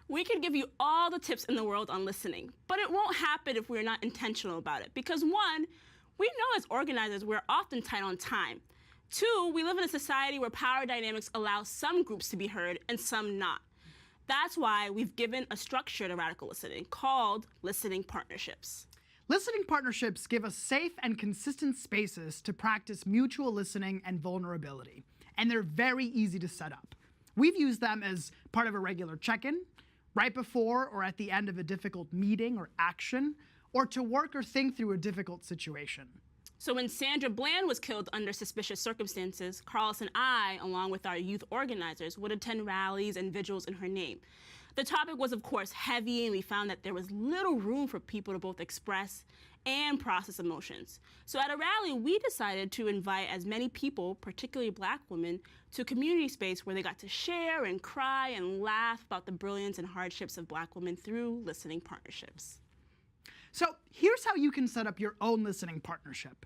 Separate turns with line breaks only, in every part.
We could give you all the tips in the world on listening, but it won't happen if we're not intentional about it. Because one, we know as organizers we're often tight on time. Two, we live in a society where power dynamics allow some groups to be heard and some not. That's why we've given a structure to radical listening called listening partnerships.
Listening partnerships give us safe and consistent spaces to practice mutual listening and vulnerability, and they're very easy to set up. We've used them as part of a regular check-in, right before or at the end of a difficult meeting or action, or to work or think through a difficult situation.
So when Sandra Bland was killed under suspicious circumstances, Carlos and I, along with our youth organizers, would attend rallies and vigils in her name. The topic was, of course, heavy, and we found that there was little room for people to both express and process emotions. So at a rally, we decided to invite as many people, particularly Black women, to a community space where they got to share and cry and laugh about the brilliance and hardships of Black women through listening partnerships.
So here's how you can set up your own listening partnership.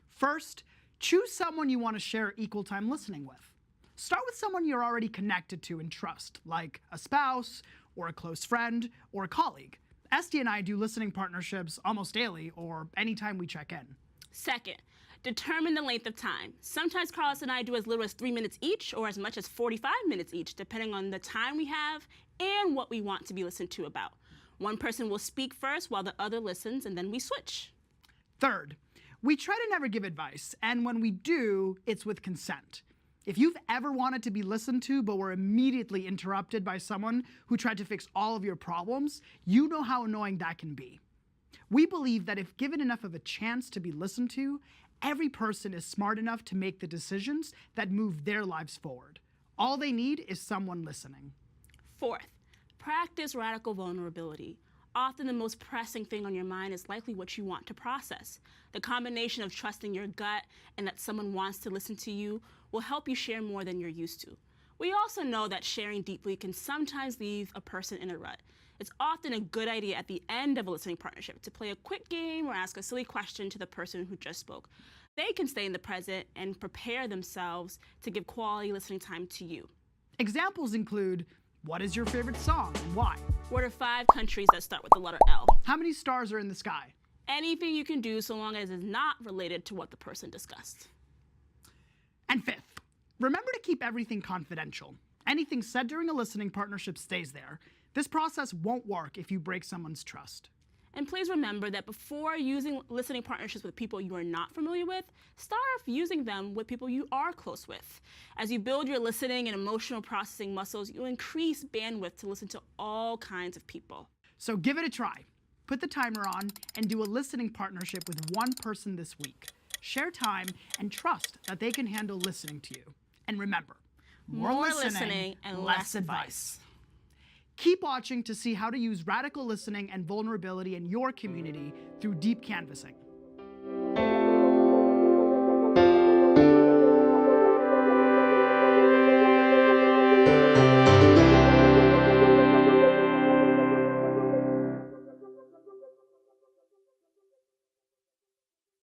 First, choose someone you want to share equal time listening with. Start with someone you're already connected to and trust, like a spouse, or a close friend, or a colleague. Esty and I do listening partnerships almost daily or anytime we check in.
Second, determine the length of time. Sometimes Carlos and I do as little as 3 minutes each or as much as 45 minutes each, depending on the time we have and what we want to be listened to about. One person will speak first while the other listens, and then we switch.
Third, we try to never give advice, and when we do, it's with consent. If you've ever wanted to be listened to but were immediately interrupted by someone who tried to fix all of your problems, you know how annoying that can be. We believe that if given enough of a chance to be listened to, every person is smart enough to make the decisions that move their lives forward. All they need is someone listening.
Fourth, practice radical vulnerability. Often the most pressing thing on your mind is likely what you want to process. The combination of trusting your gut and that someone wants to listen to you will help you share more than you're used to. We also know that sharing deeply can sometimes leave a person in a rut. It's often a good idea at the end of a listening partnership to play a quick game or ask a silly question to the person who just spoke. They can stay in the present and prepare themselves to give quality listening time to you.
Examples include, what is your favorite song and why?
What are 5 countries that start with the letter L?
How many stars are in the sky?
Anything you can do so long as it's not related to what the person discussed.
And fifth, remember to keep everything confidential. Anything said during a listening partnership stays there. This process won't work if you break someone's trust.
And please remember that before using listening partnerships with people you are not familiar with, start off using them with people you are close with. As you build your listening and emotional processing muscles, you'll increase bandwidth to listen to all kinds of people.
So give it a try. Put the timer on and do a listening partnership with one person this week. Share time and trust that they can handle listening to you. And remember,
more listening and less advice.
Keep watching to see how to use radical listening and vulnerability in your community through deep canvassing.